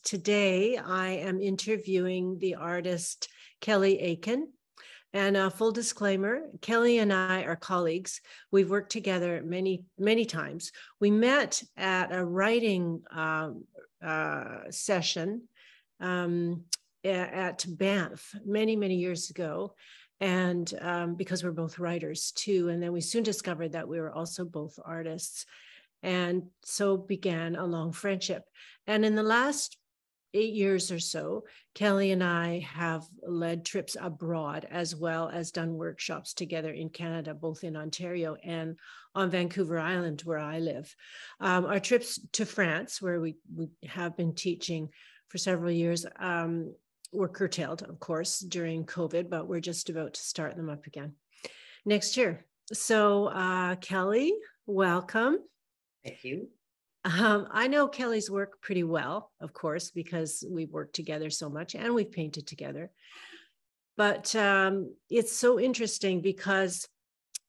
Today, I am interviewing the artist Kelley Aitken. And full disclaimer, Kelley and I are colleagues. We've worked together many, many times. We met at a writing session at Banff many, many years ago. And because we're both writers too. And then we soon discovered that we were also both artists. And so began a long friendship. And in the last 8 years or so, Kelley and I have led trips abroad, as well as done workshops together in Canada, both in Ontario and on Vancouver Island, where I live. Our trips to France, where we have been teaching for several years, were curtailed, of course, during COVID, but we're just about to start them up again next year. So Kelley, welcome. Thank you. I know Kelley's work pretty well, of course, because we've worked together so much and we've painted together. But it's so interesting because,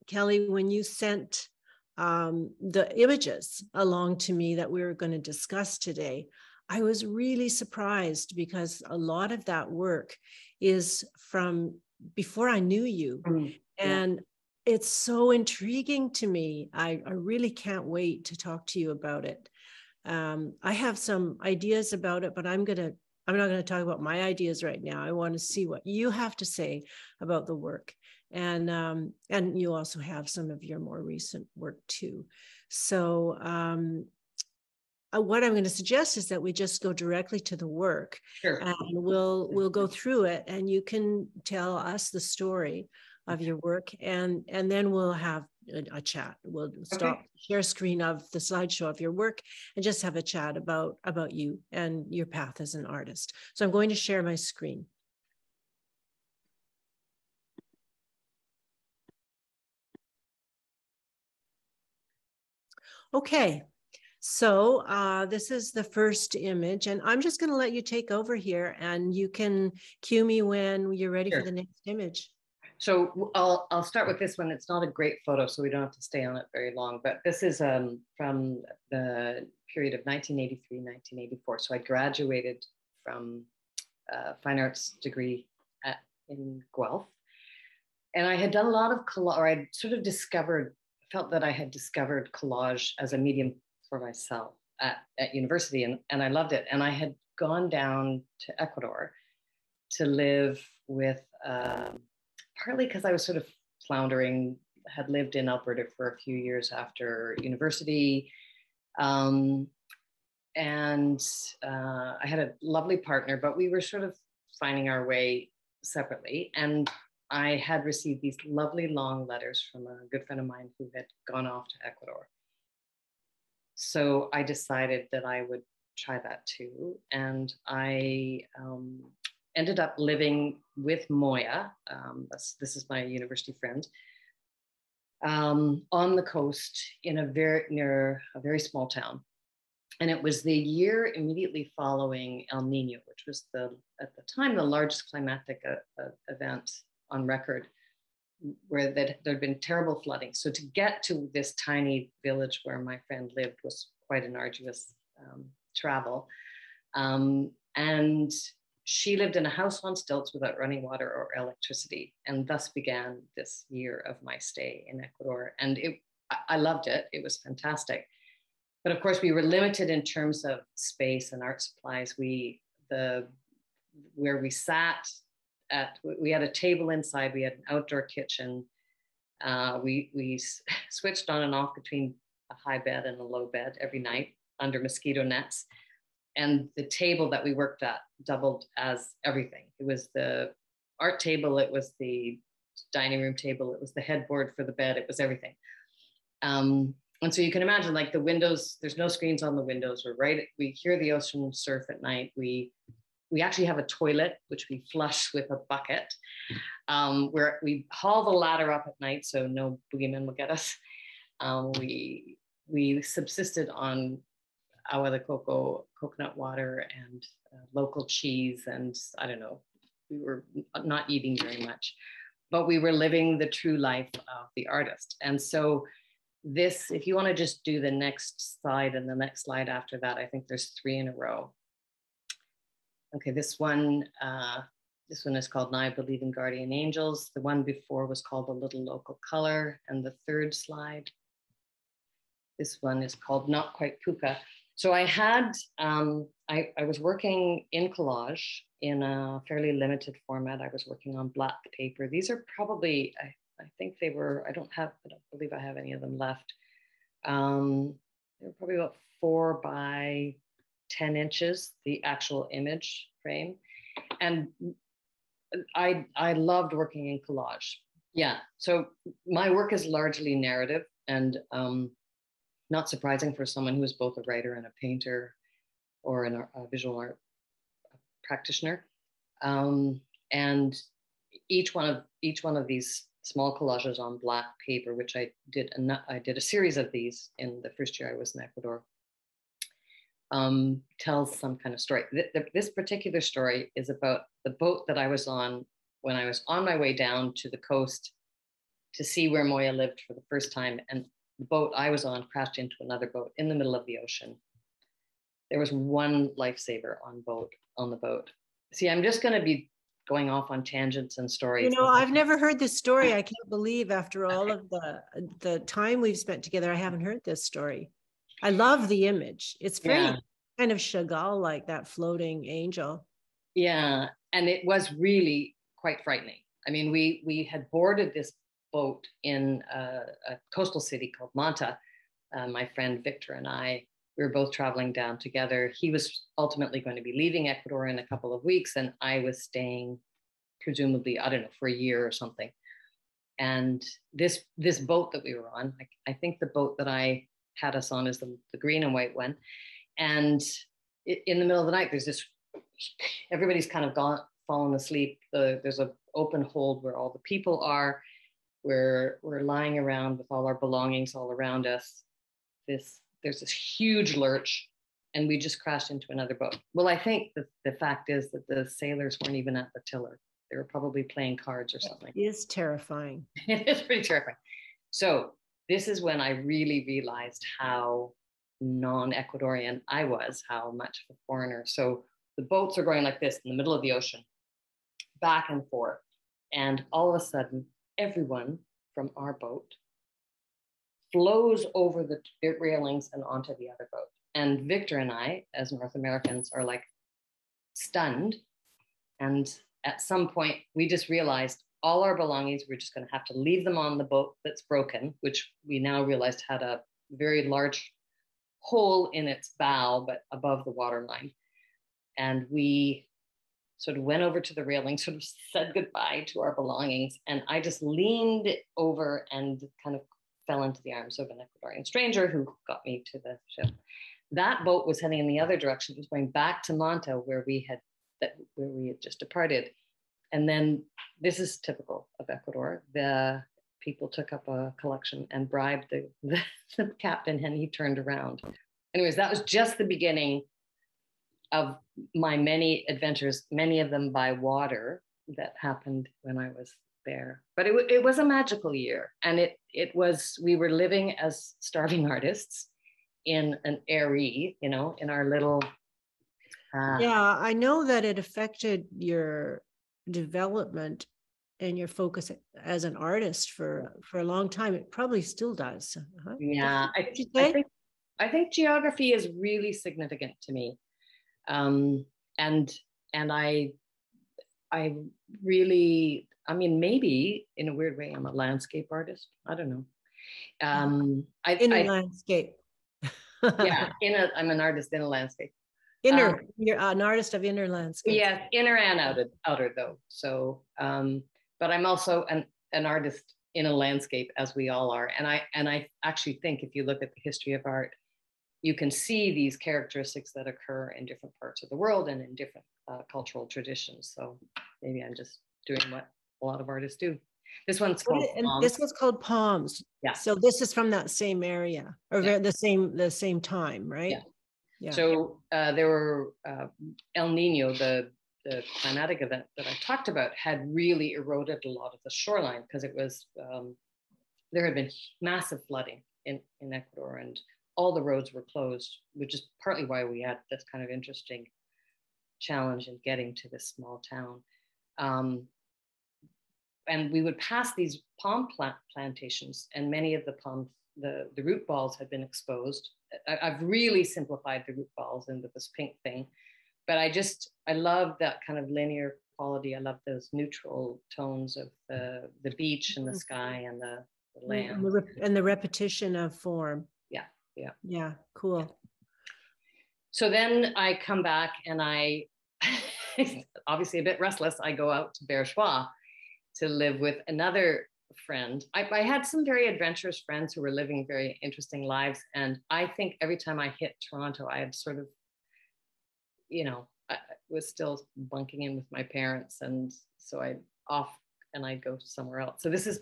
Kelley, when you sent the images along to me that we were going to discuss today, I was really surprised because a lot of that work is from before I knew you. And it's so intriguing to me. I really can't wait to talk to you about it. I have some ideas about it, but I'm not going to talk about my ideas right now. I want to see what you have to say about the work. And you also have some of your more recent work too. So what I'm going to suggest is that we just go directly to the work. Sure. And we'll go through it, and you can tell us the story of your work, and then we'll have a chat. We'll stop share screen of the slideshow of your work and just have a chat about you and your path as an artist. So I'm going to share my screen. Okay, so this is the first image, and I'm just going to let you take over here, and you can cue me when you're ready for the next image. So I'll start with this one. It's not a great photo, so we don't have to stay on it very long, but this is from the period of 1983, 1984. So I graduated from a fine arts degree in Guelph. And I had done a lot of collage, or I'd sort of felt that I had discovered collage as a medium for myself at university, and I loved it. And I had gone down to Ecuador to live with, partly because I was sort of floundering, had lived in Alberta for a few years after university. And I had a lovely partner, but we were sort of finding our way separately. And I had received these lovely long letters from a good friend of mine who had gone off to Ecuador. So I decided that I would try that too. And I ended up living with Moya, this is my university friend, on the coast near a very small town. And it was the year immediately following El Nino, which was at the time the largest climatic event on record, where there'd been terrible flooding. So to get to this tiny village where my friend lived was quite an arduous travel. And she lived in a house on stilts without running water or electricity. And thus began this year of my stay in Ecuador. And I loved it. It was fantastic. But of course, we were limited in terms of space and art supplies. Where we sat we had a table inside, we had an outdoor kitchen. We switched on and off between a high bed and a low bed every night under mosquito nets. And the table that we worked at doubled as everything. It was the art table, it was the dining room table, it was the headboard for the bed, it was everything. And so you can imagine, like, the windows, there's no screens on the windows. We hear the ocean surf at night. We actually have a toilet, which we flush with a bucket, where we haul the ladder up at night so no boogeyman will get us. We subsisted on agua de coco, coconut water, and local cheese. And I don't know, we were not eating very much, but we were living the true life of the artist. And so this, if you want to just do the next slide and the next slide after that, I think there's 3 in a row. Okay, this one is called Now I Believe in Guardian Angels. The one before was called A Little Local Color. And the third slide, this one is called Not Quite Puka. So I had, I was working in collage in a fairly limited format. I was working on black paper. These are probably, I think they were, I don't believe I have any of them left. They were probably about 4 by 10 inches, the actual image frame. And I loved working in collage. Yeah, so my work is largely narrative, and not surprising for someone who is both a writer and a painter or a visual art practitioner. And each one of these small collages on black paper, which I did a series of these in the first year I was in Ecuador, tells some kind of story. This particular story is about the boat that I was on when I was on my way down to the coast to see where Moya lived for the first time. And the boat I was on crashed into another boat in the middle of the ocean. There was one lifesaver on the boat. See, I'm just going to be going off on tangents and stories. You know, I've never heard this story. I can't believe after all of the time we've spent together, I haven't heard this story. I love the image. It's very kind of Chagall, like that floating angel. Yeah, and it was really quite frightening. I mean, we had boarded this boat in a coastal city called Manta. My friend Victor and I, we were both traveling down together. He was ultimately going to be leaving Ecuador in a couple of weeks, and I was staying, presumably, I don't know, for a year or something. And this boat that we were on, I think the boat that I had us on is the green and white one. And in the middle of the night, there's this, everybody's kind of fallen asleep. There's an open hold where all the people are. We're lying around with all our belongings all around us. There's this huge lurch, and we just crashed into another boat. Well, I think the fact is that the sailors weren't even at the tiller. They were probably playing cards or something. It is terrifying. It is pretty terrifying. So this is when I really realized how non-Ecuadorian I was, how much of a foreigner. So the boats are going like this in the middle of the ocean, back and forth. And all of a sudden, everyone from our boat flows over the railings and onto the other boat. And Victor and I, as North Americans, are like stunned. And at some point, we just realized all our belongings, we're just going to have to leave them on the boat that's broken, which we now realized had a very large hole in its bow, but above the waterline. And we sort of went over to the railing, sort of said goodbye to our belongings. And I just leaned over and kind of fell into the arms of an Ecuadorian stranger who got me to the ship. That boat was heading in the other direction. It was going back to Manta, where we had just departed. And then this is typical of Ecuador. The people took up a collection and bribed the captain, and he turned around. Anyways, that was just the beginning of my many adventures, many of them by water, that happened when I was there. But it was a magical year. And we were living as starving artists in an airy, in our little... yeah, I know that it affected your development and your focus as an artist for a long time. It probably still does. Huh? Yeah, I think geography is really significant to me. And I really, I mean, maybe in a weird way, I'm a landscape artist. I don't know. Landscape. Yeah, I'm an artist in a landscape. You're an artist of inner landscape. Yeah, inner and outer though. So, but I'm also an artist in a landscape, as we all are. And I actually think if you look at the history of art, you can see these characteristics that occur in different parts of the world and in different cultural traditions. So maybe I'm just doing what a lot of artists do. This one's called Palms. This one's called Palms. Yeah. So this is from that same area, or the same time, right? Yeah. Yeah. So there were El Nino, the climatic event that I talked about, had really eroded a lot of the shoreline, because it was there had been massive flooding in Ecuador, and all the roads were closed, which is partly why we had this kind of interesting challenge in getting to this small town. And we would pass these palm plantations, and many of the palm, the root balls had been exposed. I've really simplified the root balls into this pink thing, but I love that kind of linear quality. I love those neutral tones of the beach and the sky and the land. And the repetition of form. Yeah. Cool. So then I come back and I, obviously a bit restless, I go out to Berchois to live with another friend. I had some very adventurous friends who were living very interesting lives. And I think every time I hit Toronto, I had sort of, I was still bunking in with my parents. And so I'd go somewhere else. So this is...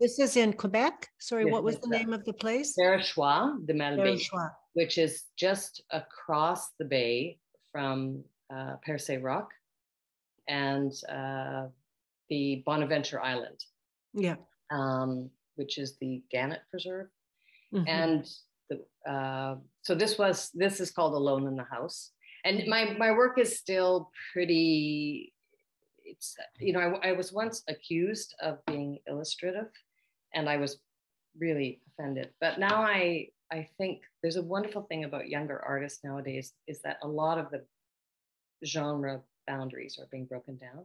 this is in Quebec? Sorry, what was the name of the place? Berchois de Malbaie, which is just across the bay from Percé Rock and the Bonaventure Island. Yeah. Which is the Gannett Preserve. And so this is called Alone in the House. And my work is still pretty, it's, I was once accused of being illustrative, and I was really offended. But now I think there's a wonderful thing about younger artists nowadays is that a lot of the genre boundaries are being broken down.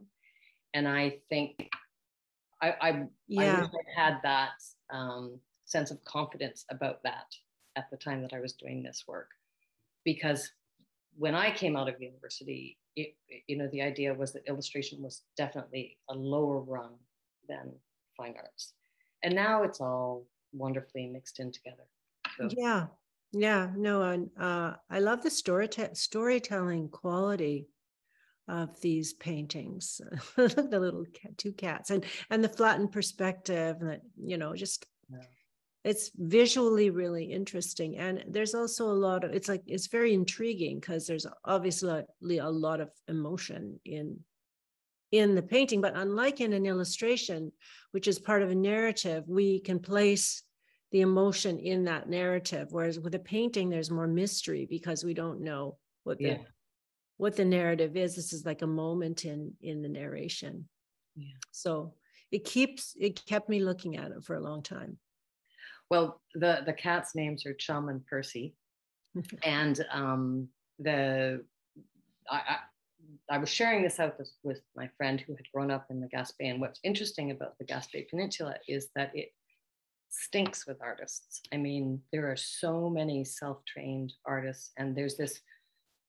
And I think I wish I had that sense of confidence about that at the time that I was doing this work. Because when I came out of university, the idea was that illustration was definitely a lower rung than fine arts. And now it's all wonderfully mixed in together. So. I love the storytelling quality of these paintings. The little two cats and the flattened perspective, that it's visually really interesting. And there's also a lot of, it's very intriguing because there's obviously a lot of emotion in the painting, but unlike in an illustration, which is part of a narrative, we can place the emotion in that narrative, whereas with a painting there's more mystery because we don't know what the narrative is. This is like a moment in the narration. So it kept me looking at it for a long time. Well, the cats' names are Chum and Percy. And I was sharing this out with my friend who had grown up in the Gaspé. And what's interesting about the Gaspé Peninsula is that it stinks with artists. I mean, there are so many self-trained artists, and there's this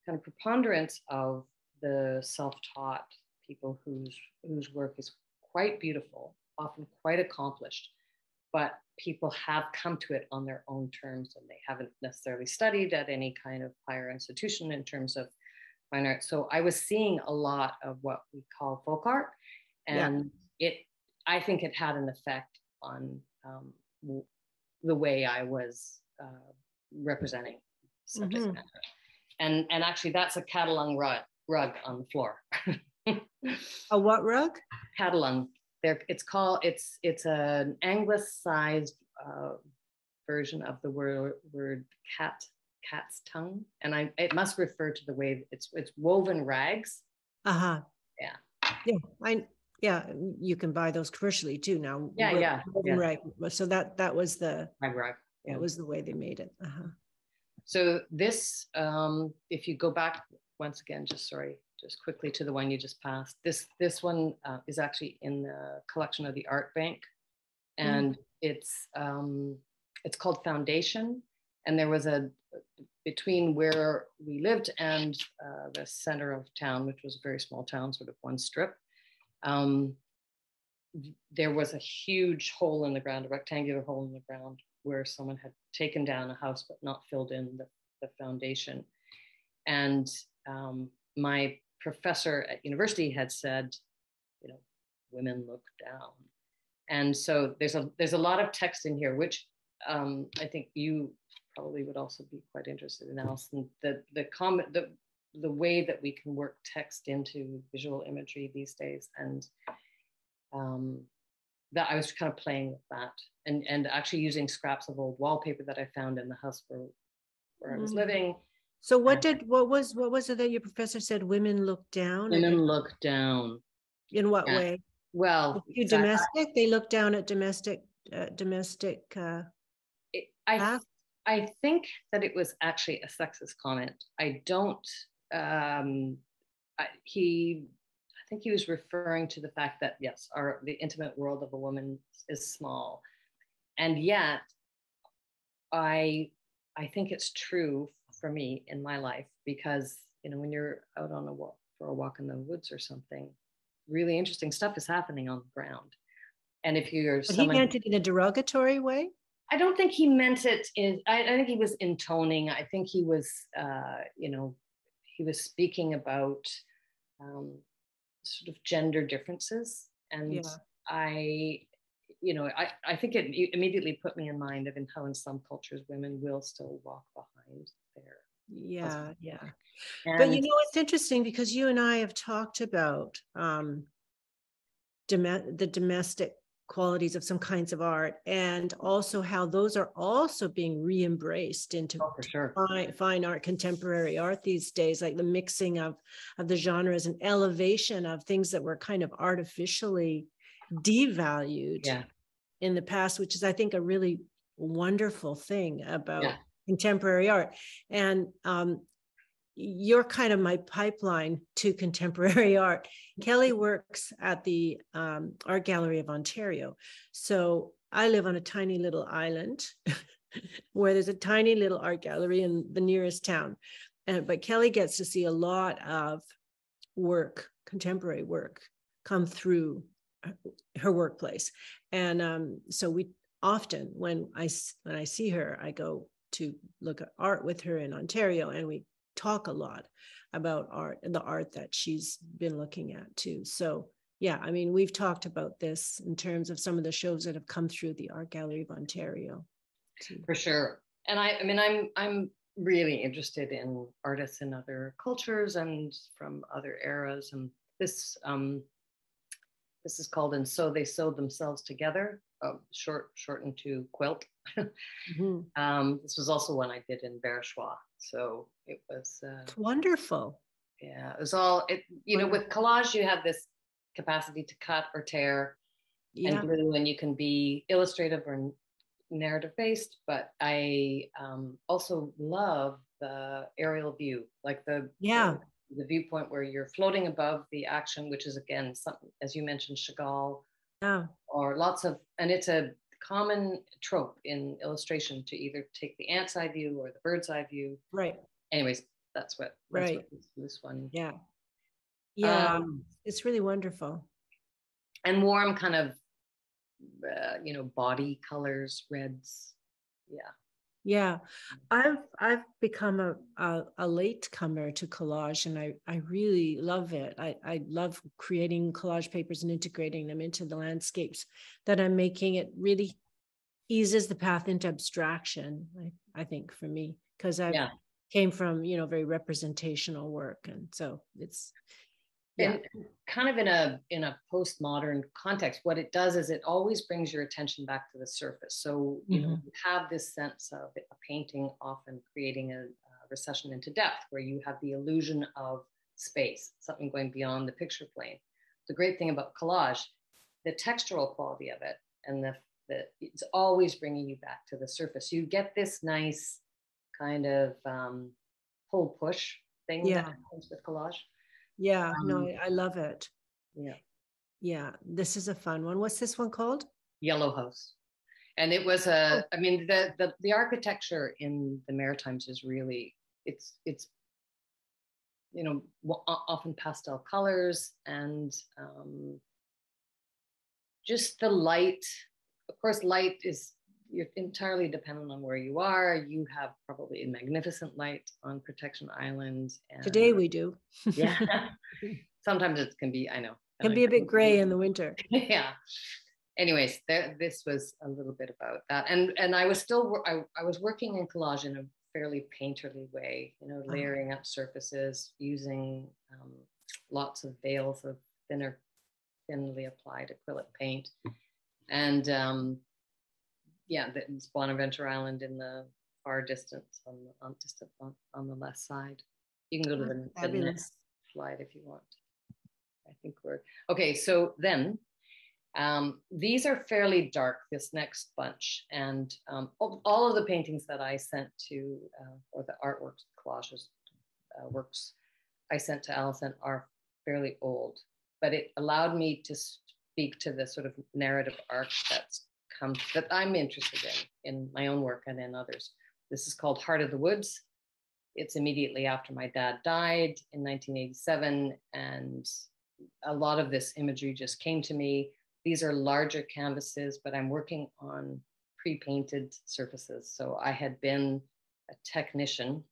kind of preponderance of the self-taught people whose work is quite beautiful, often quite accomplished, but people have come to it on their own terms, and they haven't necessarily studied at any kind of higher institution in terms of fine art. So I was seeing a lot of what we call folk art, and I think it had an effect on the way I was representing subject matter. And actually, that's a Catalan rug on the floor. A what rug? Catalan. It's an anglicized version of the word cat's tongue, and it must refer to the way it's woven rags. You can buy those commercially too now. Woven rag. So that was the rag. That was the way they made it. So this, if you go back once again, just quickly to the one you just passed. This one is actually in the collection of the Art Bank, and it's called Foundation. And there was between where we lived and the center of town, which was a very small town, sort of one strip. There was a huge hole in the ground, a rectangular hole in the ground, where someone had taken down a house but not filled in the foundation. And my professor at university had said, women look down. And so there's a lot of text in here, which I think you probably would also be quite interested in, Alison. The way that we can work text into visual imagery these days, and that I was kind of playing with that, and actually using scraps of old wallpaper that I found in the house where I was living, So what was it that your professor said? Women look down? Women look down. In what Yeah. way? Well, Domestic? They look down at domestic I think that it was actually a sexist comment. I don't. I think he was referring to the fact that yes, the intimate world of a woman is small, and yet I think it's true for me in my life, because when you're out on a walk in the woods or something, really interesting stuff is happening on the ground. And if you're he meant it in a derogatory way? I don't think he meant it in, I think he was intoning. I think he was, he was speaking about sort of gender differences. And I think it immediately put me in mind of how in some cultures women will still walk behind their husband. But it's interesting because you and I have talked about the domestic qualities of some kinds of art, and also how those are also being re-embraced into fine art, contemporary art these days, like the mixing of the genres and elevation of things that were kind of artificially devalued in the past, which is, I think, a really wonderful thing about contemporary art. And you're kind of my pipeline to contemporary art. Kelley works at the Art Gallery of Ontario. So I live on a tiny little island where there's a tiny little art gallery in the nearest town. But Kelley gets to see a lot of work, contemporary work, come through her workplace. And so we often, when I see her, I go to look at art with her in Ontario, and we talk a lot about art and the art that she's been looking at too. So I mean, we've talked about this in terms of some of the shows that have come through the Art Gallery of Ontario too. For sure. And I'm really interested in artists in other cultures and from other eras. And this is called "And So They Sewed Themselves Together," shortened to Quilt. This was also one I did in Verchois. So it was it's wonderful. Yeah, it was all with collage, you have this capacity to cut or tear and glue, and you can be illustrative or narrative based. But I also love the aerial view, like the viewpoint where you're floating above the action, which is again something, as you mentioned, Chagall, or and it's a common trope in illustration to either take the ant's eye view or the bird's eye view. Right. Anyways, that's what this one. It's really wonderful. And warm kind of, body colors, reds. I've become a latecomer to collage, and I really love it. I love creating collage papers and integrating them into the landscapes that I'm making. It really eases the path into abstraction, I think, for me, because I came from very representational work, and so it's and kind of in a postmodern context. What it does is it always brings your attention back to the surface. So you have this sense of a painting often creating a recession into depth, where you have the illusion of space, something going beyond the picture plane. The great thing about collage, the textural quality of it, and it's always bringing you back to the surface. You get this nice kind of pull-push thing that comes with collage. I love it. This is a fun one. What's this one called? Yellow House. And it was the architecture in the Maritimes is really, it's often pastel colors, and just the light. Of course, light you're entirely dependent on where you are. You have probably a magnificent light on Protection Island. And today we do. Sometimes it can be, I know. Can be a bit gray in the winter. Anyways, this was a little bit about that. And I was I was working in collage in a fairly painterly way, layering up surfaces, using lots of veils of thinly applied acrylic paint. And it's Bonaventure Island in the far distance on the left side. You can go to the next slide if you want. I think we're okay. So then these are fairly dark, this next bunch, and all of the paintings that I sent to, or the artworks, collages, works I sent to Alison are fairly old, but it allowed me to speak to the sort of narrative arc that I'm interested in my own work and in others. This is called Heart of the Woods. It's immediately after my dad died in 1987, and a lot of this imagery just came to me. These are larger canvases, but I'm working on pre-painted surfaces. So I had been a technician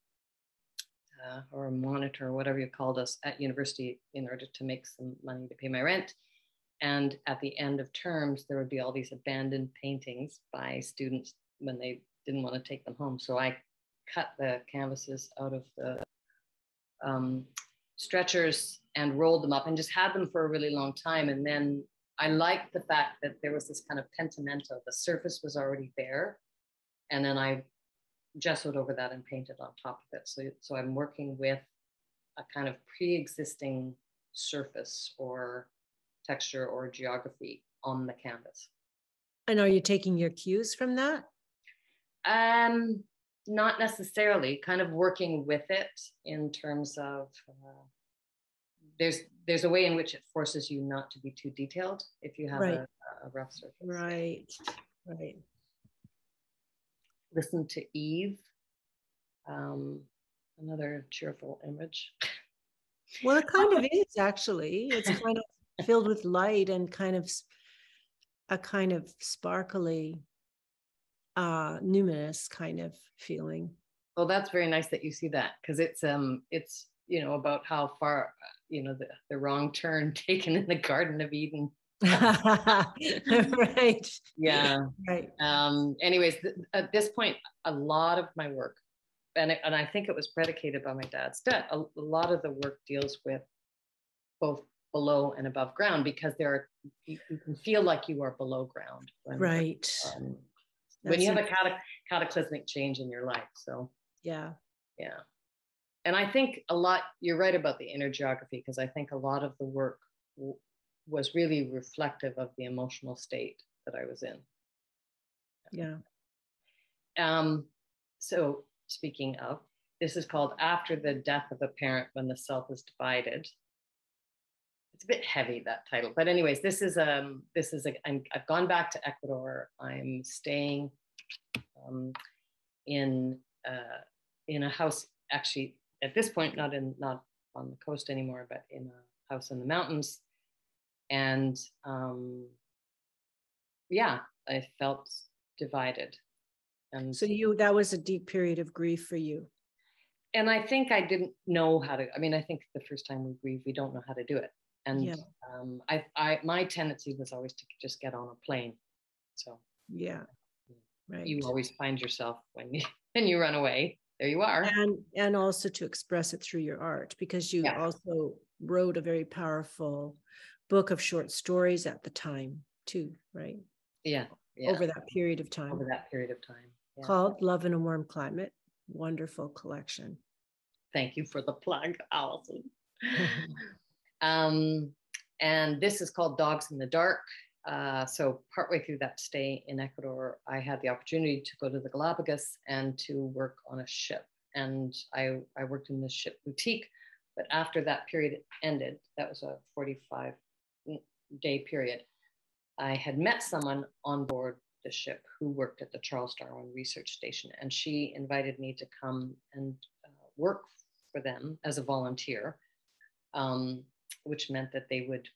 or a monitor, or whatever you called us, at university in order to make some money to pay my rent. And at the end of terms, there would be all these abandoned paintings by students when they didn't want to take them home. So I cut the canvases out of the stretchers and rolled them up and just had them for a really long time. And then I liked the fact that there was this kind of pentimento. The surface was already there. And then I gessoed over that and painted on top of it. So I'm working with a kind of pre-existing surface or texture or geography on the canvas. And are you taking your cues from that? Not necessarily, kind of working with it in terms of, there's a way in which it forces you not to be too detailed if you have a rough surface. Right. Listen to Eve, another cheerful image. Well, it kind of is actually. It's kind of filled with light and kind of a kind of sparkly, numinous kind of feeling. Well, that's very nice that you see that, because it's about how far the wrong turn taken in the Garden of Eden. Right. Yeah. Right. Anyways, at this point, a lot of my work, and I think it was predicated by my dad's death, a lot of the work deals with both below and above ground, because you can feel like you are below ground when you have a cataclysmic change in your life. So yeah. And I think you're right about the inner geography, because I think a lot of the work was really reflective of the emotional state that I was in. Yeah. So speaking of, this is called After the Death of a Parent When the Self is Divided. It's a bit heavy, that title, but anyways, I've gone back to Ecuador. I'm staying in a house, actually at this point not on the coast anymore, but in a house in the mountains. And I felt divided. And so that was a deep period of grief for you. And I think I didn't know how to, I think the first time we grieve, we don't know how to do it. And my tendency was always to just get on a plane. So right. You always find yourself when you run away, there you are. And also to express it through your art, because you also wrote a very powerful book of short stories at the time too, right? Yeah. Over that period of time. Yeah. Called Love in a Warm Climate. Wonderful collection. Thank you for the plug, Alison. And this is called Dogs in the Dark. So partway through that stay in Ecuador, I had the opportunity to go to the Galapagos and to work on a ship. And I worked in the ship boutique, but after that period ended, that was a 45-day period, I had met someone on board the ship who worked at the Charles Darwin Research Station, and she invited me to come and work for them as a volunteer, which meant that they would,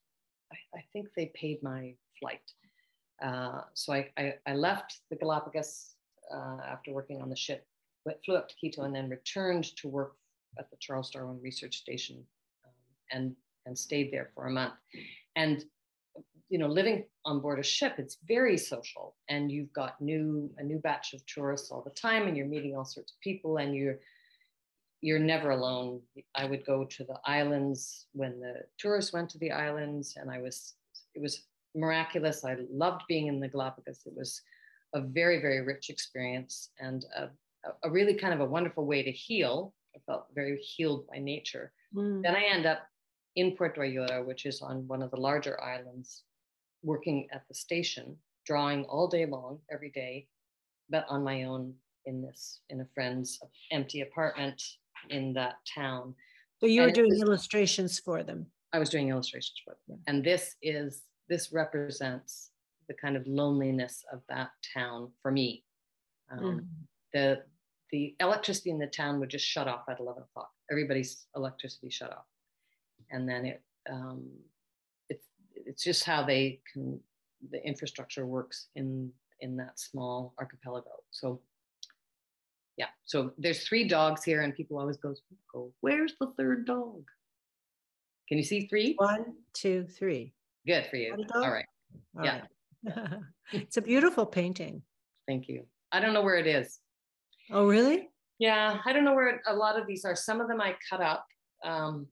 I think they paid my flight. So I left the Galapagos after working on the ship, flew up to Quito, and then returned to work at the Charles Darwin Research Station, and stayed there for a month. And living on board a ship, it's very social, and you've got a new batch of tourists all the time, and you're meeting all sorts of people, and you're never alone. I would go to the islands when the tourists went to the islands, and it was miraculous. I loved being in the Galapagos. It was a very, very rich experience, and a really kind of a wonderful way to heal. I felt very healed by nature. Then I end up in Puerto Ayora, which is on one of the larger islands, working at the station, drawing all day long, every day, but on my own in a friend's empty apartment in that town. So you were doing illustrations for them. I was doing illustrations for them. And this represents the kind of loneliness of that town for me. The electricity in the town would just shut off at 11 o'clock. Everybody's electricity shut off. And then it's just how the infrastructure works in that small archipelago. So yeah, so there's 3 dogs here, and people always go, where's the 3rd dog? Can you see 3? 1, 2, 3. Good for you. All right. Yeah. Right. It's a beautiful painting. Thank you. I don't know where it is. Oh, really? Yeah, I don't know where a lot of these are. Some of them I cut up. To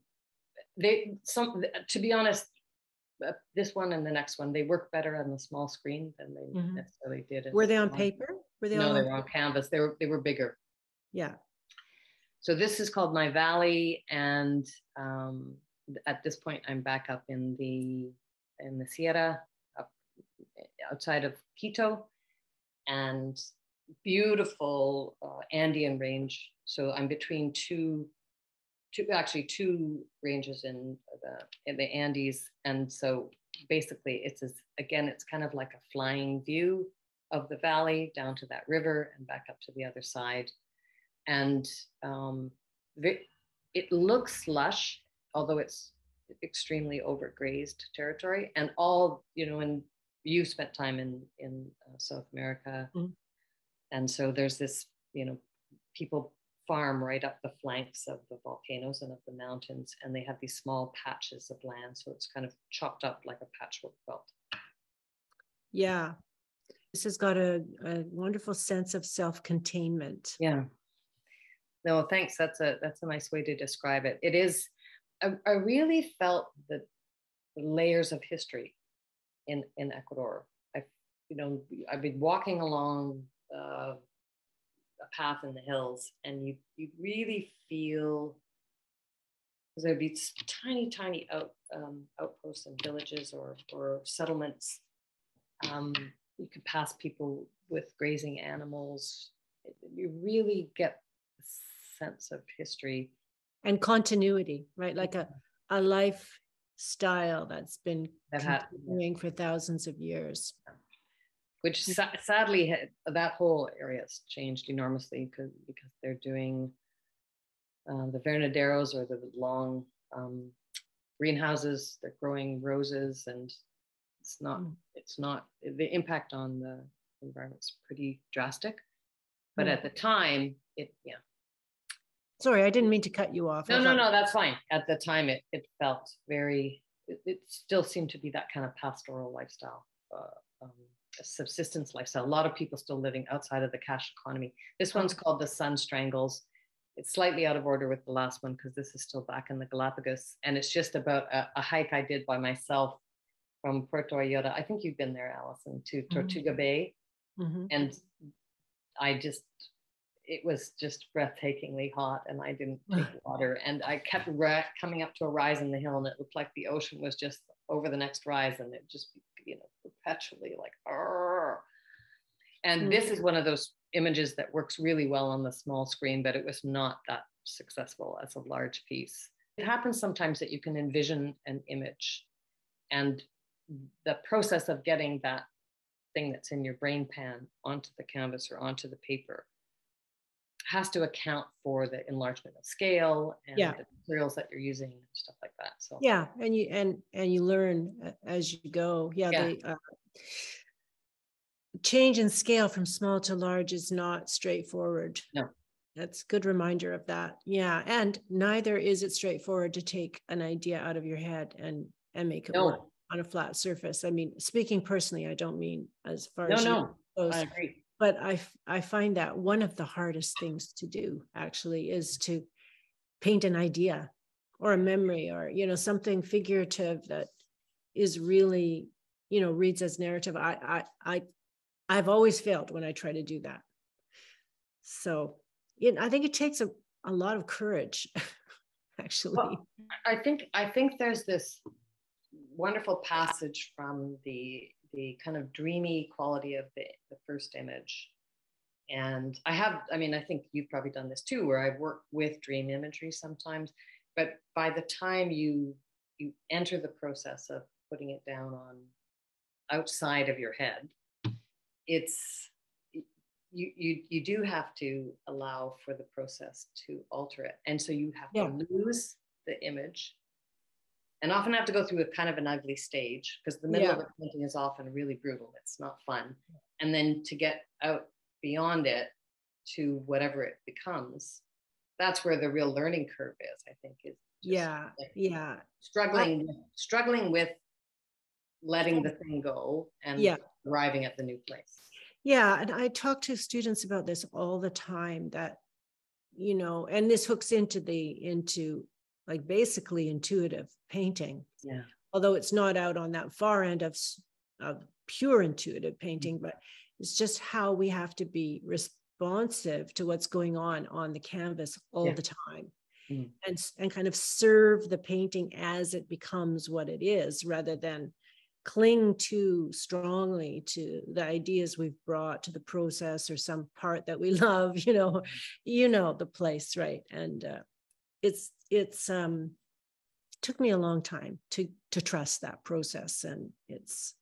be honest, this one and the next one, they work better on the small screen than they necessarily did. Were they on paper? No, they were on canvas. They were bigger. Yeah. So this is called My Valley, and at this point, I'm back up in the Sierra, up outside of Quito, and beautiful Andean range. So I'm between two ranges in the Andes, and so basically it's kind of like a flying view of the valley down to that river and back up to the other side. And it looks lush, although it's extremely overgrazed territory. And and you spent time in South America, and so there's this, people farm right up the flanks of the volcanoes and of the mountains, and they have these small patches of land, so it's kind of chopped up like a patchwork quilt. Yeah, this has got a wonderful sense of self-containment. Yeah. No, thanks. That's a nice way to describe it. It is. I really felt the layers of history in Ecuador. I've been walking along a path in the hills, and you really feel, because there'd be tiny outposts and villages or settlements. You could pass people with grazing animals. You really get a sense of history and continuity, right? Like a lifestyle that's been continuing for thousands of years. Which sadly, that whole area has changed enormously because they're doing the vernaderos, or the long greenhouses. They're growing roses, and it's not the impact on the environment's pretty drastic. But at the time, Sorry, I didn't mean to cut you off. No, that's fine. At the time, it felt very. It still seemed to be that kind of pastoral lifestyle. A subsistence lifestyle. A lot of people still living outside of the cash economy. This one's called the Sun Strangles. It's slightly out of order with the last one because this is still back in the Galapagos, and it's just about a hike I did by myself from Puerto Ayora. I think you've been there, Allison, to Tortuga Bay, and it was just breathtakingly hot, and I didn't take water, and I kept coming up to a rise in the hill, and it looked like the ocean was just over the next rise, and it just perpetually like, argh. And this is one of those images that works really well on the small screen, but it was not that successful as a large piece. It happens sometimes that you can envision an image, and the process of getting that thing that's in your brain pan onto the canvas or onto the paper has to account for the enlargement of scale and the materials that you're using and stuff like that. So and you learn as you go. The change in scale from small to large is not straightforward. No, that's a good reminder of that. Yeah, and neither is it straightforward to take an idea out of your head and make it work on a flat surface. I mean, speaking personally, I don't mean as far as you goes. I agree. But I find that one of the hardest things to do actually is to paint an idea or a memory or, something figurative that is really, reads as narrative. I've always failed when I try to do that. So I think it takes a lot of courage, actually. Well, I think there's this wonderful passage from the kind of dreamy quality of the first image. And I mean, I think you've probably done this too, where I've worked with dream imagery sometimes, but by the time you enter the process of putting it down on outside of your head, it's you do have to allow for the process to alter it. And so you have to lose the image and often have to go through a kind of an ugly stage, because the middle of a painting is often really brutal. It's not fun. And then to get out beyond it to whatever it becomes, that's where the real learning curve is, I think, is struggling with letting the thing go and arriving at the new place. Yeah, and I talk to students about this all the time, that, and this hooks into like basically intuitive painting. Yeah. Although it's not out on that far end of pure intuitive painting, but it's just how we have to be responsive to what's going on the canvas all the time. And kind of serve the painting as it becomes what it is, rather than cling too strongly to the ideas we've brought to the process or some part that we love, the place, right? And it's took me a long time to trust that process, and it's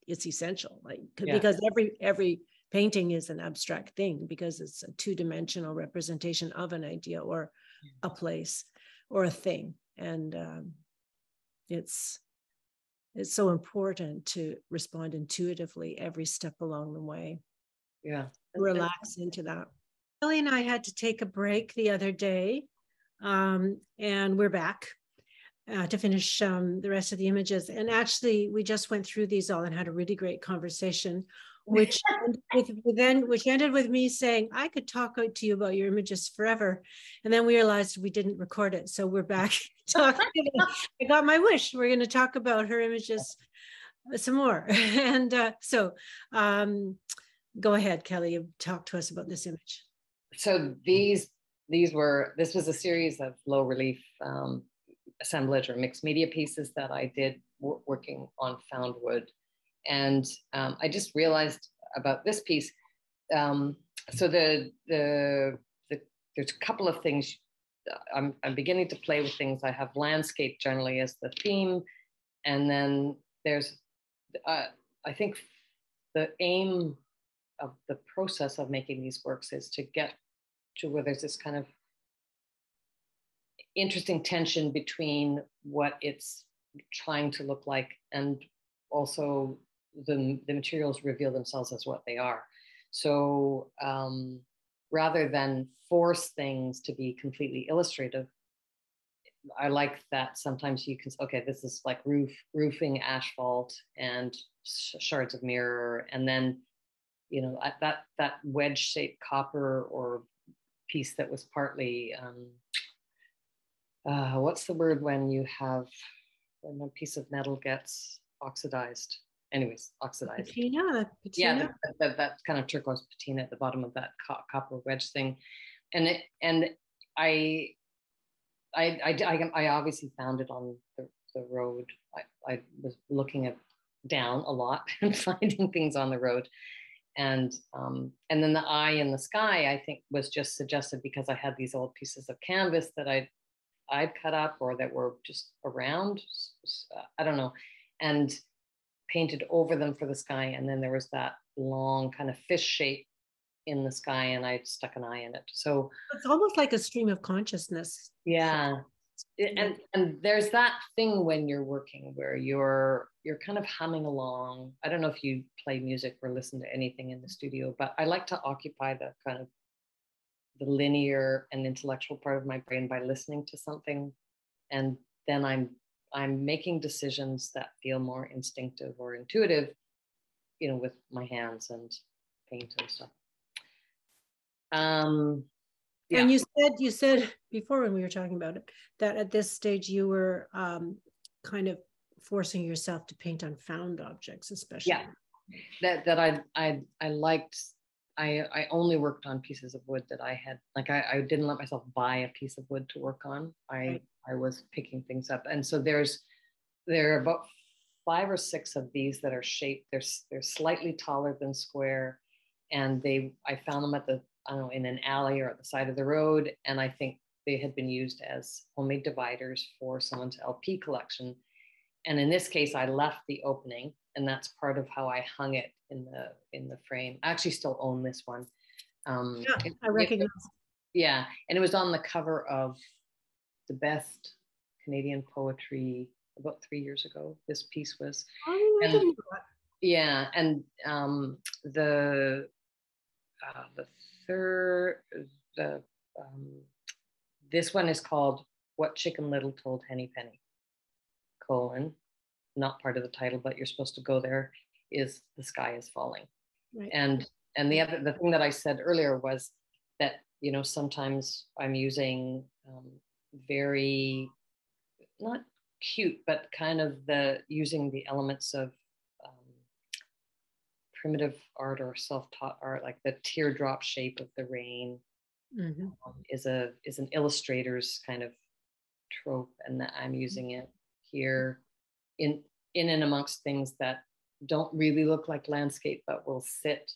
essential, because every painting is an abstract thing, because it's a two-dimensional representation of an idea or a place or a thing. And it's so important to respond intuitively every step along the way. Yeah. Relax into that. Kelley and I had to take a break the other day, and we're back to finish the rest of the images. And actually, we just went through these all and had a really great conversation, which ended with me saying, I could talk to you about your images forever. And then we realized we didn't record it. So we're back talking. I got my wish. We're going to talk about her images some more. And so go ahead, Kelley, talk to us about this image. So this was a series of low relief assemblage or mixed media pieces that I did working on found wood. And I just realized about this piece. So there's a couple of things. I'm beginning to play with things. I have landscape generally as the theme, and then there's I think the aim of the process of making these works is to get to where there's this kind of interesting tension between what it's trying to look like and also the materials reveal themselves as what they are. So rather than force things to be completely illustrative, I like that sometimes you can, okay, this is like roofing asphalt and shards of mirror, and then that wedge-shaped copper or piece that was partly what's the word when a piece of metal gets oxidized? Anyways, oxidized. Patina. Yeah, that kind of turquoise patina at the bottom of that copper wedge thing, and I obviously found it on the road. I was looking down a lot and finding things on the road, and then the eye in the sky, I think, was just suggested because I had these old pieces of canvas that I'd cut up or that were just around, I don't know, and painted over them for the sky. And then there was that long kind of fish shape in the sky, and I stuck an eye in it. So it's almost like a stream of consciousness. Yeah. And there's that thing when you're working where you're kind of humming along. I don't know if you play music or listen to anything in the studio, but I like to occupy the kind of the linear and intellectual part of my brain by listening to something, and then I'm making decisions that feel more instinctive or intuitive, with my hands and paint and stuff. Yeah. And you said before when we were talking about it that at this stage you were kind of forcing yourself to paint on found objects, especially. Yeah, that I liked. I only worked on pieces of wood that I had, like I didn't let myself buy a piece of wood to work on. I was picking things up. And so there are about 5 or 6 of these that are shaped. They're slightly taller than square. And I found them I don't know, in an alley or at the side of the road. And I think they had been used as homemade dividers for someone's LP collection. And in this case, I left the opening, and that's part of how I hung it in the frame. I actually still own this one. I recognize. Yeah, and it was on the cover of the best Canadian poetry about 3 years ago. This piece was. Oh, I didn't know that. Yeah, and the this one is called "What Chicken Little Told Henny Penny:" not part of the title, but you're supposed to go there, is "The Sky is Falling." Right. And the thing that I said earlier was that, you know, sometimes I'm using very, not cute, but kind of using the elements of primitive art or self-taught art, like the teardrop shape of the rain. Mm-hmm. Is an illustrator's kind of trope, and that I'm using it here in and amongst things that don't really look like landscape, but will sit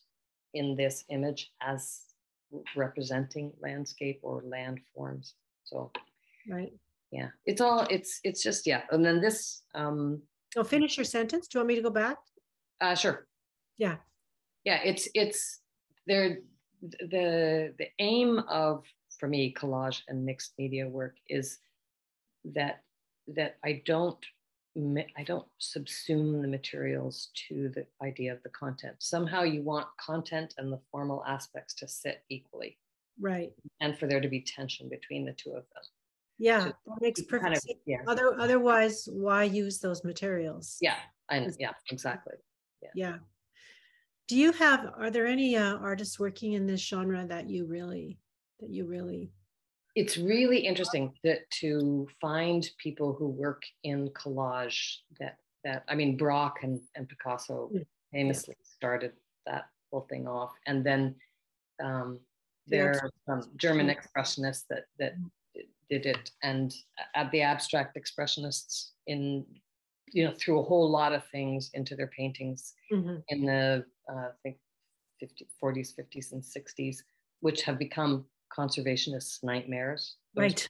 in this image as representing landscape or land forms. So, right. Yeah, it's just, yeah. And then this. Finish your sentence. Do you want me to go back? Sure. Yeah. Yeah, it's there. The aim of, for me, collage and mixed media work is that I don't subsume the materials to the idea of the content. Somehow you want content and the formal aspects to sit equally. Right. And for there to be tension between the two of them. Yeah, that makes perfect sense. Yeah. Otherwise, why use those materials? Yeah, yeah, exactly. Yeah. Are there any artists working in this genre that you really? It's really interesting to find people who work in collage that I mean, Braque and Picasso famously started that whole thing off. And then there are some German expressionists that did it, and the abstract expressionists threw a whole lot of things into their paintings in the I think 40s, 50s, and 60s, which have become conservationists' nightmares. Right.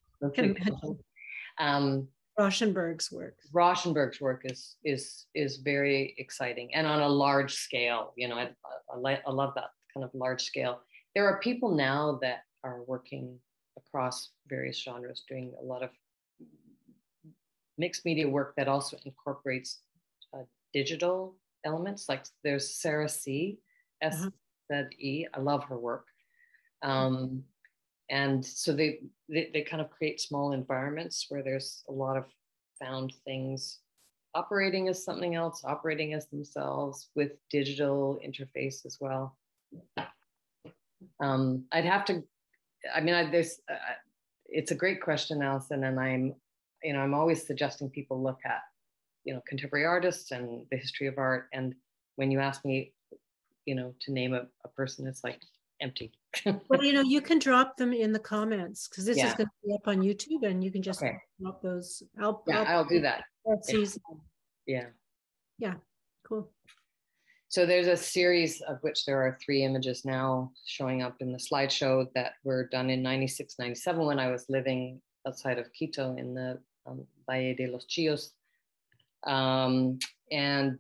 Rauschenberg's work is very exciting, and on a large scale. You know, I love that kind of large scale. There are people now that are working across various genres, doing a lot of mixed media work that also incorporates digital elements. Like there's Sarah C. S-Z-E. I love her work. And so they kind of create small environments where there's a lot of found things operating as something else, operating as themselves, with digital interface as well. I'd have to, I mean, it's a great question, Alison, and I'm always suggesting people look at, contemporary artists and the history of art. And when you ask me, to name a person, it's like empty. Well, you can drop them in the comments, because this is going to be up on YouTube, and you can just drop those. I'll do that. Yeah. Cool. So there's a series of which there are 3 images now showing up in the slideshow that were done in 96, 97 when I was living outside of Quito in the Valle de los Chillos. And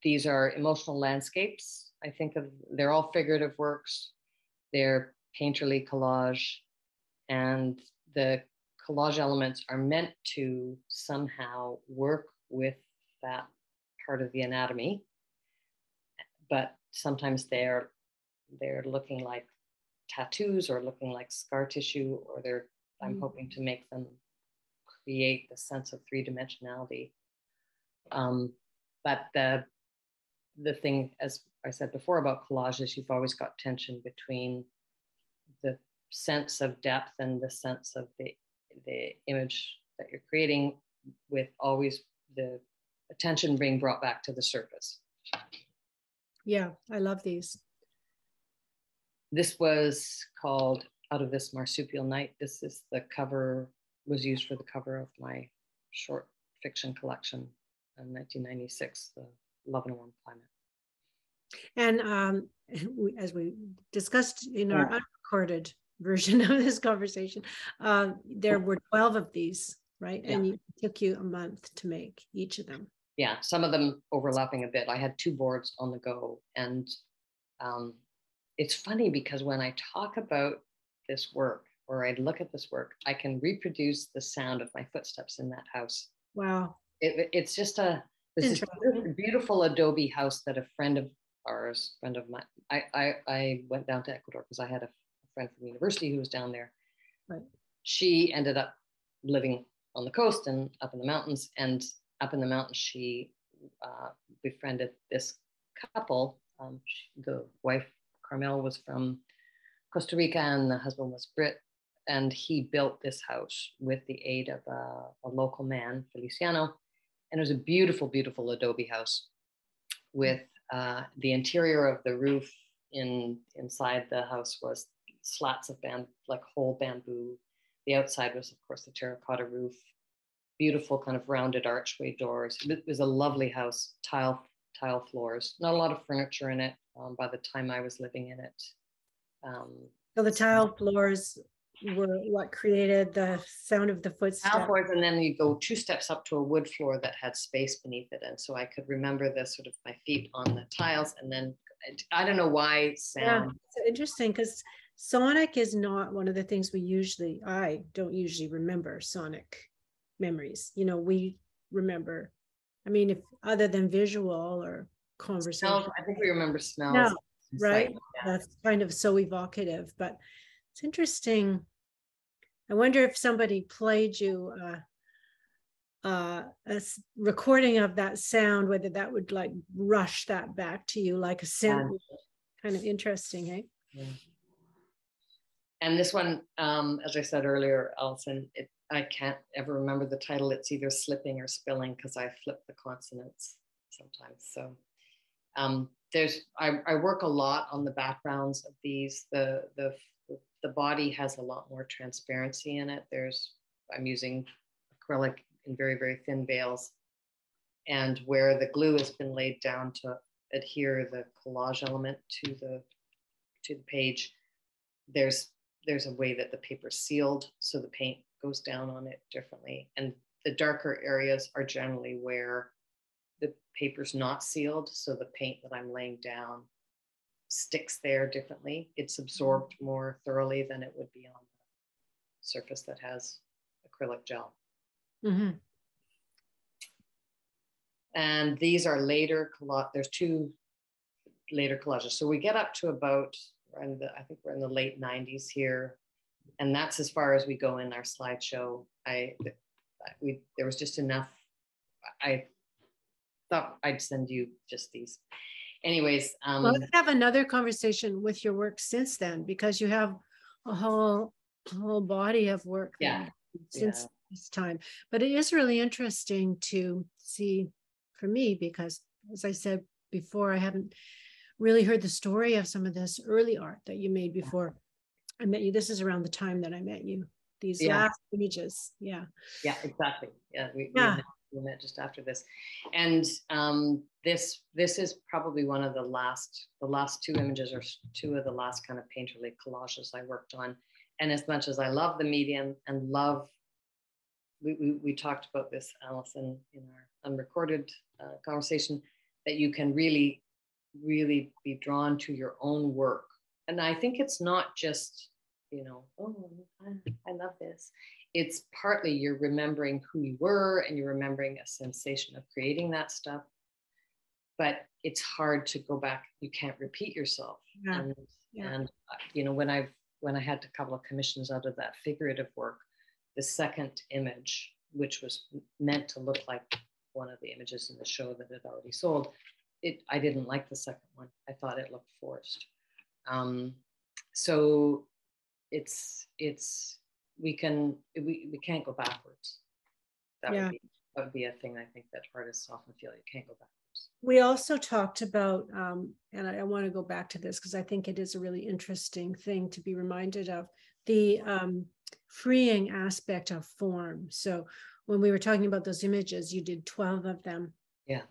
these are emotional landscapes. I think they're all figurative works. They're painterly collage, and the collage elements are meant to somehow work with that part of the anatomy, but sometimes they're looking like tattoos or looking like scar tissue, or I'm hoping to make them create the sense of 3-dimensionality. But the thing, as I said before about collage, is you've always got tension between the sense of depth and the sense of the image that you're creating, with always the attention being brought back to the surface. Yeah, I love these. This was called Out of This Marsupial Night. This is the cover, was used for the cover of my short fiction collection in 1996, The Love and Warm Climate. And as we discussed in our unrecorded version of this conversation, there were 12 of these, right? Yeah. And it took you a month to make each of them. Yeah, some of them overlapping a bit. I had 2 boards on the go. And it's funny because when I talk about this work, or I look at this work, I can reproduce the sound of my footsteps in that house. Wow. It's just this beautiful adobe house that a friend of mine, I went down to Ecuador because I had a friend from university who was down there. Right. She ended up living on the coast and up in the mountains, and up in the mountains, she befriended this couple. The wife, Carmel, was from Costa Rica and the husband was Brit. And he built this house with the aid of a local man, Feliciano. And it was a beautiful, beautiful adobe house with the interior of the roof inside the house was slats of whole bamboo. The outside was, of course, the terracotta roof, beautiful kind of rounded archway doors. It was a lovely house, tile floors, not a lot of furniture in it by the time I was living in it. So the tile floors were what created the sound of the footsteps. Tile floors, and then you go 2 steps up to a wood floor that had space beneath it. And so I could remember the sort of my feet on the tiles, and then I don't know why sound. Yeah, it's interesting because sonic is not one of the things I don't usually remember sonic memories. You know, we remember, I mean, if other than visual or conversation. Smells, I think we remember smells. No, right? Yeah. That's kind of so evocative, but it's interesting. I wonder if somebody played you a recording of that sound, whether that would like rush that back to you like a synth. Kind of interesting, eh? Yeah. And this one, as I said earlier, Alison, I can't ever remember the title. It's either Slipping or Spilling because I flip the consonants sometimes. So I work a lot on the backgrounds of these. The body has a lot more transparency in it. I'm using acrylic in very, very thin veils. And where the glue has been laid down to adhere the collage element to the page, there's a way that the paper's sealed, so the paint goes down on it differently. And the darker areas are generally where the paper's not sealed, so the paint that I'm laying down sticks there differently. It's absorbed more thoroughly than it would be on the surface that has acrylic gel. Mm-hmm. And these are later there's 2 later collages. So we get up to about, I think we're in the late 90s here. And that's as far as we go in our slideshow. There was just enough. I thought I'd send you just these. Anyways. Well, let's have another conversation with your work since then, because you have a whole body of work since this time. But it is really interesting to see for me, because as I said before, I haven't really heard the story of some of this early art that you made before I met you. This is around the time that I met you. These last images. Yeah. Yeah, exactly. Yeah. We met just after this. And this is probably one of the last 2 images, or 2 of the last kind of painterly collages I worked on. And as much as I love the medium and we talked about this, Alison, in our unrecorded conversation, that you can really, really be drawn to your own work. And I think it's not just, I love this. It's partly you're remembering who you were and you're remembering a sensation of creating that stuff. But it's hard to go back. You can't repeat yourself. Yeah. And when I had a couple of commissions out of that figurative work, the second image, which was meant to look like one of the images in the show that had already sold, I didn't like the second one. I thought it looked forced. So we can't go backwards. That would be a thing I think that artists often feel. You can't go backwards. We also talked about, and I want to go back to this because I think it is a really interesting thing to be reminded of, the freeing aspect of form. So when we were talking about those images, you did 12 of them. Yeah.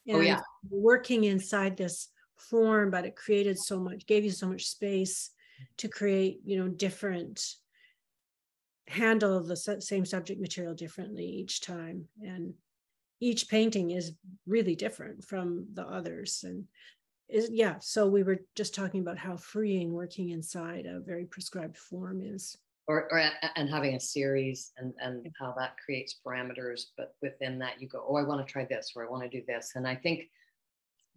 And oh yeah. working inside this form, but it created so much, gave you so much space to create, you know, different, handle the same subject material differently each time. And each painting is really different from the others. And yeah, so we were just talking about how freeing working inside a very prescribed form is. Or and having a series, and how that creates parameters, but within that you go, oh, I want to try this, or I want to do this. And I think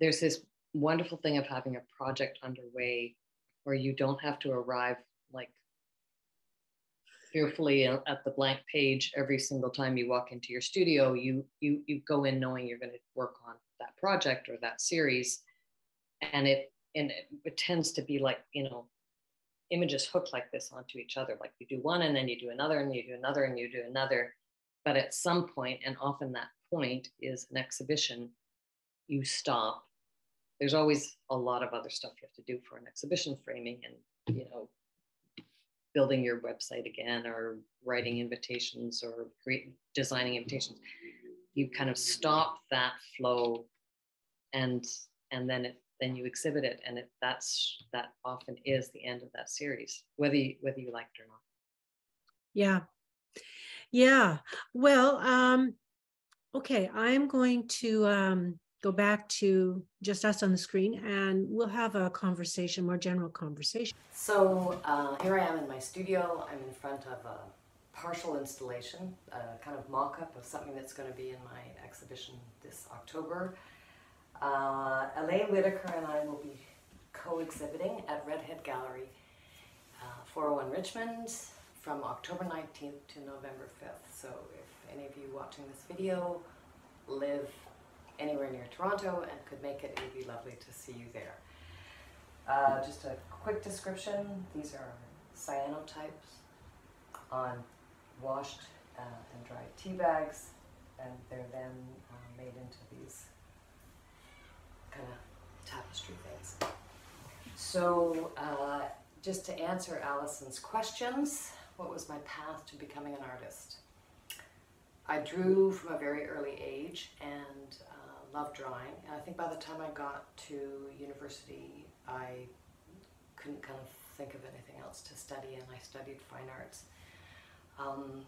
there's this wonderful thing of having a project underway where you don't have to arrive like fearfully at the blank page every single time you walk into your studio. You go in knowing you're going to work on that project or that series, and it tends to be like, you know, images hook like this onto each other. Like you do one and then you do another and you do another and you do another. But at some point, and often that point is an exhibition, you stop. There's always a lot of other stuff you have to do for an exhibition, framing and, you know, building your website again, or writing invitations, or designing invitations. You kind of stop that flow, and then you exhibit it, and that often is the end of that series, whether you like it or not. Yeah. Well, okay, I'm going to go back to just us on the screen, and we'll have a conversation, more general conversation. So here I am in my studio. I'm in front of a partial installation, a kind of mock-up of something that's going to be in my exhibition this October. Elaine Whitaker and I will be co-exhibiting at Redhead Gallery, 401 Richmond, from October 19th to November 5th. So if any of you watching this video live anywhere near Toronto and could make it, it would be lovely to see you there. Just a quick description. These are cyanotypes on washed and dried tea bags, and they're then made into these kind of tapestry things. So just to answer Alison's questions, what was my path to becoming an artist? I drew from a very early age and loved drawing. And I think by the time I got to university, I couldn't kind of think of anything else to study, and I studied fine arts.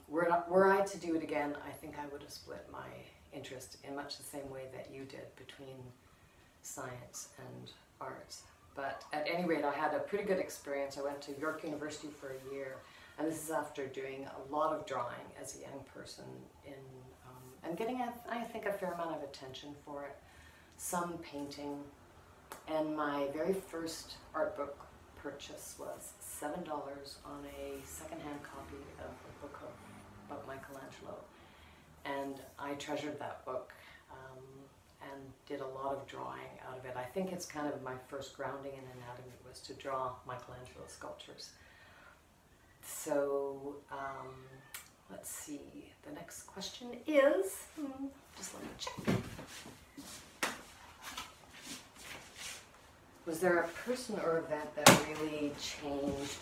Were I to do it again, I think I would have split my interest in much the same way that you did between science and arts. But at any rate, I had a pretty good experience. I went to York University for a year, and this is after doing a lot of drawing as a young person and getting, I think, a fair amount of attention for it, some painting. And my very first art book purchase was $7 on a secondhand copy of a book about Michelangelo. And I treasured that book and did a lot of drawing out of it. I think it's kind of my first grounding in anatomy was to draw Michelangelo sculptures. So let's see, the next question is, just let me check. Was there a person or event that really changed,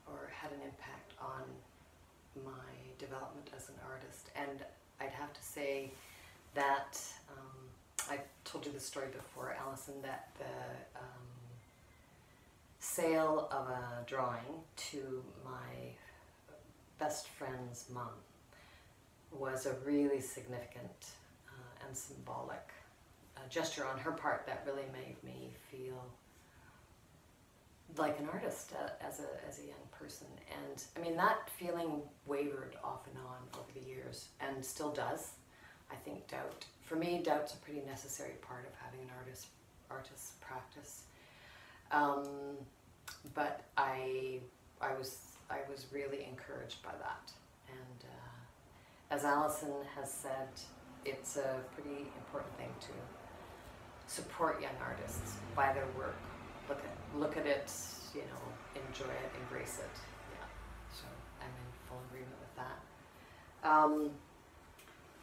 or had an impact on my development as an artist? And I'd have to say that, I told you the story before, Alison, that the sale of a drawing to my best friend's mom was a really significant and symbolic gesture on her part that really made me feel like an artist as a young person. And I mean, that feeling wavered off and on over the years, and still does. I think doubt, for me, doubt's a pretty necessary part of having an artist's practice. But I was really encouraged by that. And as Alison has said, it's a pretty important thing to support young artists by their work. Look at it, you know, enjoy it, embrace it. Yeah, so I'm in full agreement with that.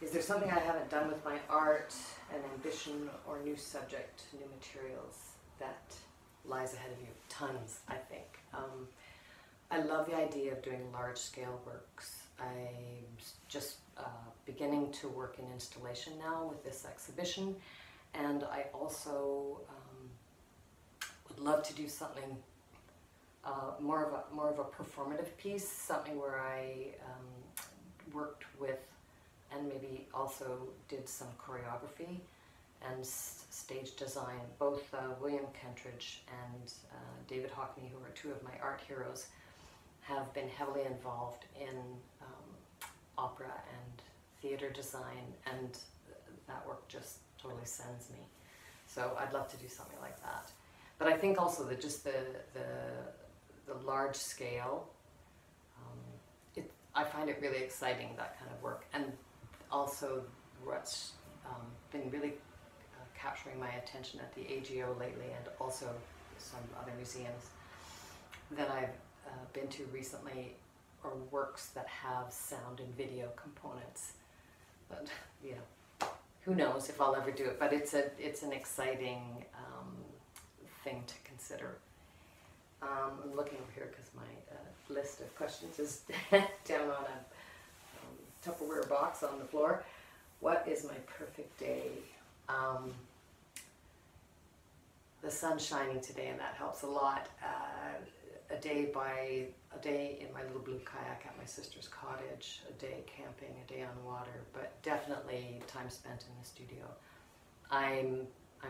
Is there something I haven't done with my art, an ambition or new subject, new materials that lies ahead of you? Tons, I think. I love the idea of doing large-scale works. I'm just beginning to work in installation now with this exhibition, and I also would love to do something more of a performative piece, something where I worked with and maybe also did some choreography and stage design. Both William Kentridge and David Hockney, who are two of my art heroes, have been heavily involved in opera and theater design, and that work just totally sends me. So I'd love to do something like that. But I think also that just the large scale, I find it really exciting, that kind of work. And also what's been really capturing my attention at the AGO lately, and also some other museums that I've been to recently, are works that have sound and video components. But you know, who knows if I'll ever do it, but it's an exciting thing to consider. I'm looking over here because my list of questions is down on a Tupperware box on the floor. What is my perfect day? The sun's shining today, and that helps a lot. A day in my little blue kayak at my sister's cottage, a day camping, a day on the water, but definitely time spent in the studio. I'm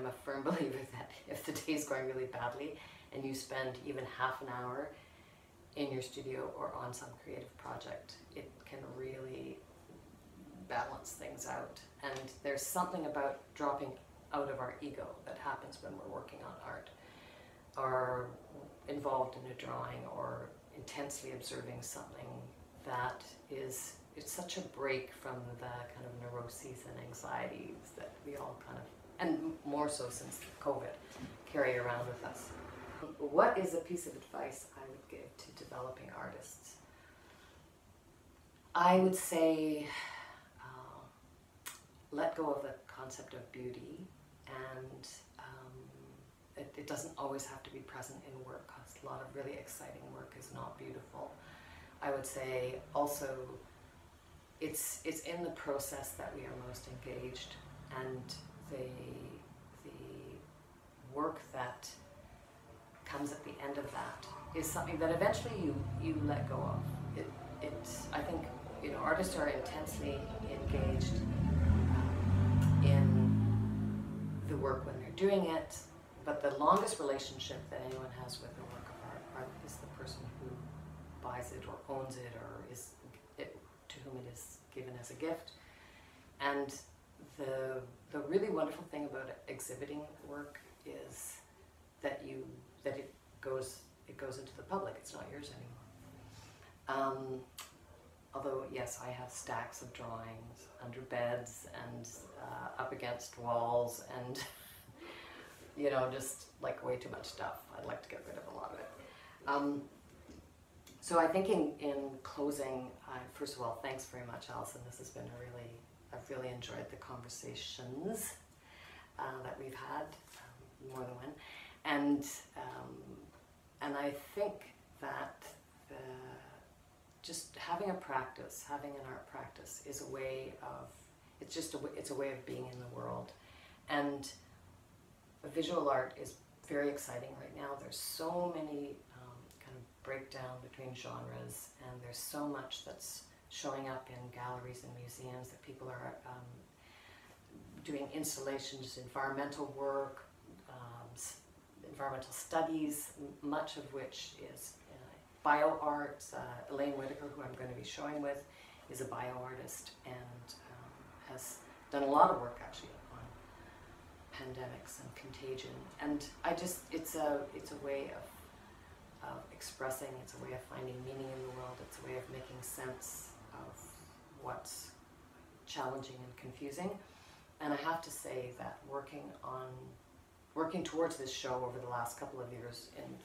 a firm believer that if the day's going really badly and you spend even half an hour in your studio or on some creative project, it can really balance things out. And there's something about dropping out of our ego that happens when we're working on art, or involved in a drawing, or intensely observing something that it's such a break from the kind of neuroses and anxieties that we all kind of, and more so since COVID, carry around with us. What is a piece of advice I would give to developing artists? I would say let go of the concept of beauty, and it doesn't always have to be present in work, because a lot of really exciting work is not beautiful. I would say also it's in the process that we are most engaged, and the work that comes at the end of that is something that eventually you let go of. I think, you know, artists are intensely engaged in the work when they're doing it, but the longest relationship that anyone has with a work of art is the person who buys it or owns it, or to whom it is given as a gift. And the really wonderful thing about exhibiting work is that it goes into the public. It's not yours anymore. Although yes, I have stacks of drawings under beds and up against walls, and you know, just like way too much stuff. I'd like to get rid of a lot of it. So I think in closing, first of all, thanks very much, Alison. This has been I've really enjoyed the conversations that we've had, more than one, and I think that just having an art practice is a way of, it's a way of being in the world. And visual art is very exciting right now. There's so many kind of breakdown between genres, and there's so much that's showing up in galleries and museums, that people are doing installations, environmental work, environmental studies, much of which is bio-art. Elaine Whitaker, who I'm going to be showing with, is a bio-artist, and has done a lot of work actually on pandemics and contagion. And it's a way of expressing, it's a way of finding meaning in the world, it's a way of making sense of what's challenging and confusing. And I have to say that working towards this show over the last couple of years in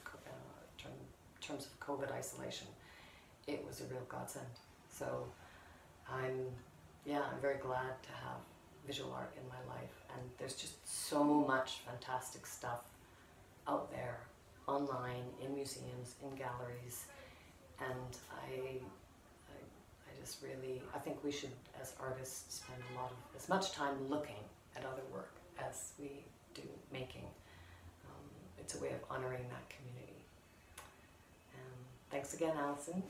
terms of COVID isolation, it was a real godsend. So I'm very glad to have visual art in my life, and there's just so much fantastic stuff out there, online, in museums, in galleries, and I just really, I think we should, as artists, spend as much time looking at other work as we do making. It's a way of honoring that community. Thanks again, Alison.